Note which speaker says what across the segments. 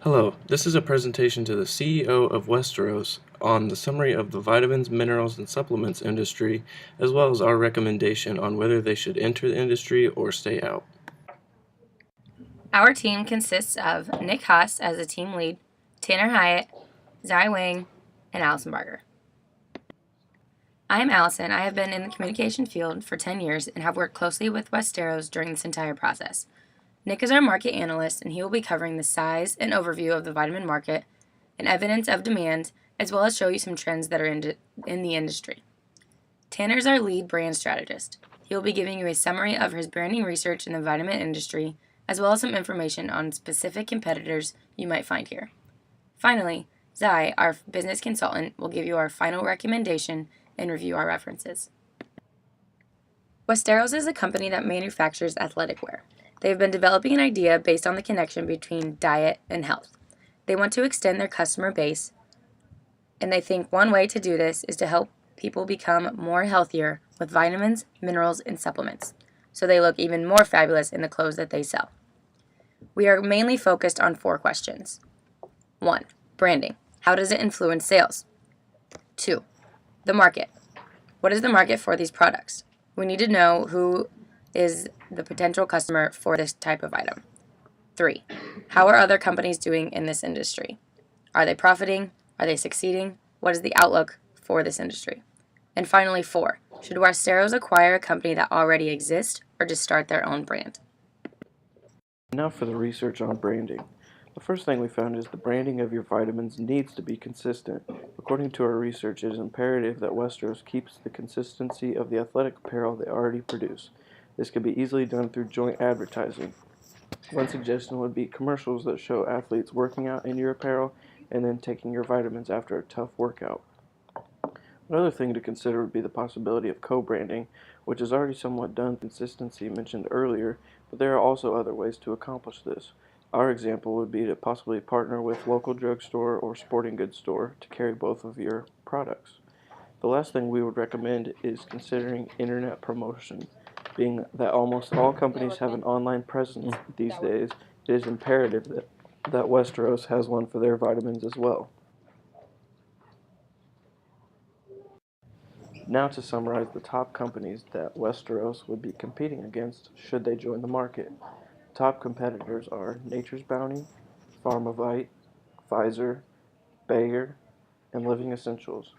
Speaker 1: Hello, this is a presentation to the CEO of Westeros on the summary of the vitamins, minerals, and supplements industry, as well as our recommendation on whether they should enter the industry or stay out.
Speaker 2: Our team consists of Nick Haas as a team lead, Tanner Hyatt, Zai Wang, and Allison Barger. I am Allison. I have been in the communication field for 10 years and have worked closely with Westeros during this entire process. Nick is our market analyst, and he will be covering the size and overview of the vitamin market and evidence of demand, as well as show you some trends that are in the industry. Tanner is our lead brand strategist. He will be giving you a summary of his branding research in the vitamin industry, as well as some information on specific competitors you might find here. Finally, Zai, our business consultant, will give you our final recommendation and review our references. Westeros is a company that manufactures athletic wear. They have been developing an idea based on the connection between diet and health. They want to extend their customer base, and they think one way to do this is to help people become more healthier with vitamins, minerals, and supplements, so they look even more fabulous in the clothes that they sell. We are mainly focused on 4 questions. 1. Branding. How does it influence sales? 2. The market. What is the market for these products? We need to know who is the potential customer for this type of item. 3. How are other companies doing in this industry? Are they profiting? Are they succeeding? What is the outlook for this industry? And finally, 4. Should Westeros acquire a company that already exists or just start their own brand?
Speaker 1: Now for the research on branding. The first thing we found is the branding of your vitamins needs to be consistent. According to our research, it is imperative that Westeros keeps the consistency of the athletic apparel they already produce. This can be easily done through joint advertising. One suggestion would be commercials that show athletes working out in your apparel and then taking your vitamins after a tough workout. Another thing to consider would be the possibility of co-branding, which is already somewhat done consistency mentioned earlier, but there are also other ways to accomplish this. Our example would be to possibly partner with local drugstore or sporting goods store to carry both of your products. The last thing we would recommend is considering internet promotion. Being that almost all companies have an online presence these days, it is imperative that Westeros has one for their vitamins as well. Now to summarize the top companies that Westeros would be competing against should they join the market. Top competitors are Nature's Bounty, Pharmavite, Pfizer, Bayer, and Living Essentials.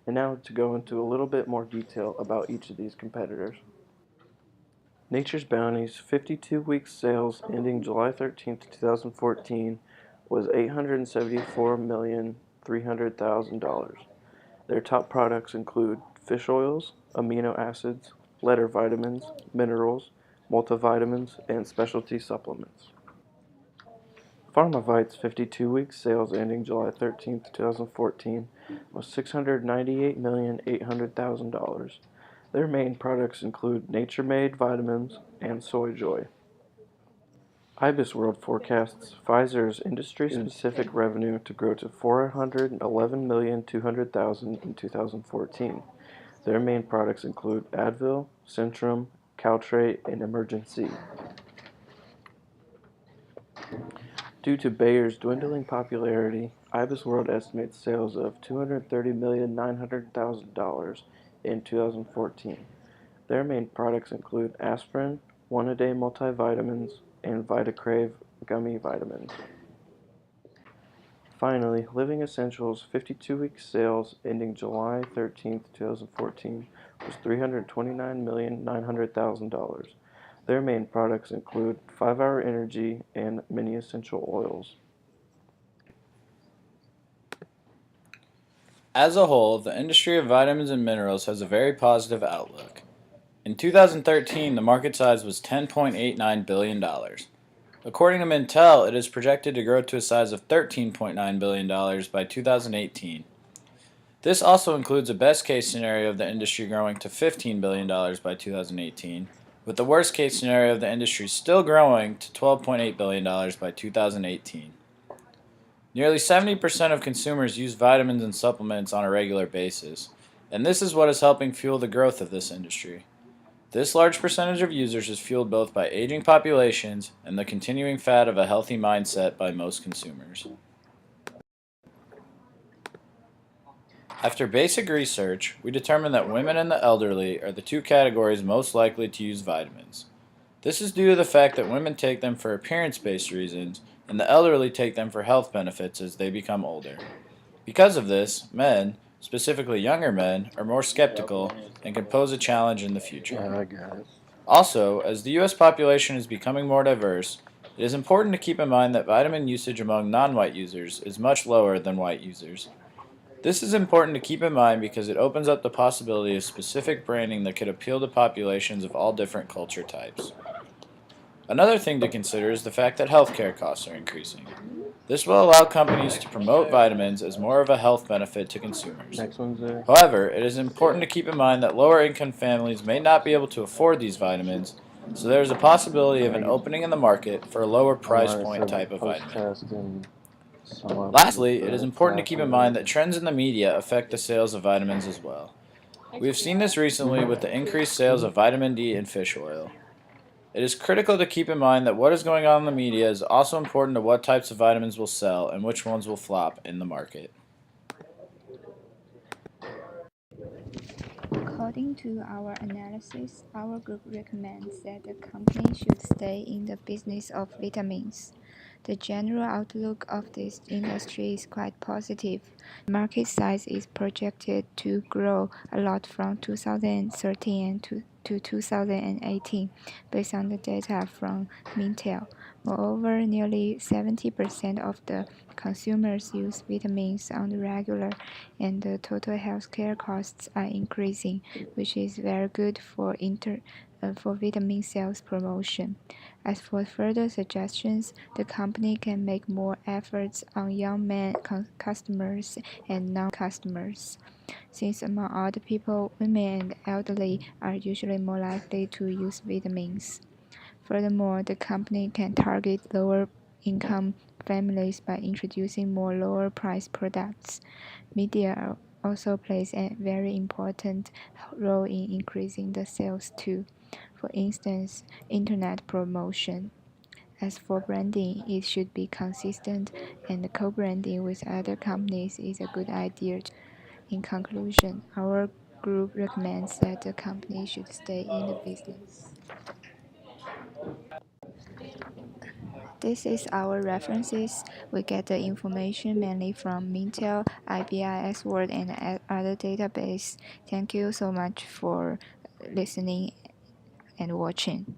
Speaker 1: And now to go into a little bit more detail about each of these competitors. Nature's Bounty's 52-week sales ending July 13, 2014 was $874,300,000. Their top products include fish oils, amino acids, letter vitamins, minerals, multivitamins, and specialty supplements. Pharmavite's 52-week sales ending July 13, 2014 was $698,800,000. Their main products include Nature-Made vitamins and Soy Joy. Ibis World forecasts Pfizer's industry-specific revenue to grow to $411,200,000 in 2014. Their main products include Advil, Centrum, Caltrate, and Emergen-C. Due to Bayer's dwindling popularity, Ibis World estimates sales of $230,900,000 in 2014. Their main products include aspirin, one-a-day multivitamins, and Vitacrave gummy vitamins. Finally, Living Essentials' 52-week sales ending July 13, 2014 was $329,900,000. Their main products include 5-Hour Energy and many essential oils.
Speaker 3: As a whole, the industry of vitamins and minerals has a very positive outlook. In 2013, the market size was $10.89 billion. According to Mintel, it is projected to grow to a size of $13.9 billion by 2018. This also includes a best-case scenario of the industry growing to $15 billion by 2018, with the worst-case scenario of the industry still growing to $12.8 billion by 2018. Nearly 70% of consumers use vitamins and supplements on a regular basis, and this is what is helping fuel the growth of this industry. This large percentage of users is fueled both by aging populations and the continuing fad of a healthy mindset by most consumers. After basic research, we determined that women and the elderly are the two categories most likely to use vitamins. This is due to the fact that women take them for appearance-based reasons, and the elderly take them for health benefits as they become older. Because of this, men, specifically younger men, are more skeptical and can pose a challenge in the future.
Speaker 1: I got it.
Speaker 3: Also, as the U.S. population is becoming more diverse, it is important to keep in mind that vitamin usage among non-white users is much lower than white users. This is important to keep in mind because it opens up the possibility of specific branding that could appeal to populations of all different culture types. Another thing to consider is the fact that healthcare costs are increasing. This will allow companies to promote vitamins as more of a health benefit to consumers.
Speaker 1: Next one's there.
Speaker 3: However, it is important to keep in mind that lower income families may not be able to afford these vitamins, so there is a possibility of an opening in the market for a lower price point type of vitamin. Lastly, it is important to keep in mind that trends in the media affect the sales of vitamins as well. We have seen this recently with the increased sales of vitamin D in fish oil. It is critical to keep in mind that what is going on in the media is also important to what types of vitamins will sell and which ones will flop in the market.
Speaker 4: According to our analysis, our group recommends that the company should stay in the business of vitamins. The general outlook of this industry is quite positive. The market size is projected to grow a lot from 2013 to 2018, based on the data from Mintel. Moreover, nearly 70% of the consumers use vitamins on the regular, and the total healthcare costs are increasing, which is very good for vitamin sales promotion. As for further suggestions, the company can make more efforts on young men customers and non-customers, since among older people, women and elderly are usually more likely to use vitamins. Furthermore, the company can target lower income families by introducing more lower price products. Media also plays a very important role in increasing the sales too. For instance, internet promotion. As for branding, it should be consistent, and co-branding with other companies is a good idea. In conclusion, our group recommends that the company should stay in the business. This is our references. We get the information mainly from Mintel, IBIS World, and other database. Thank you so much for listening and watching.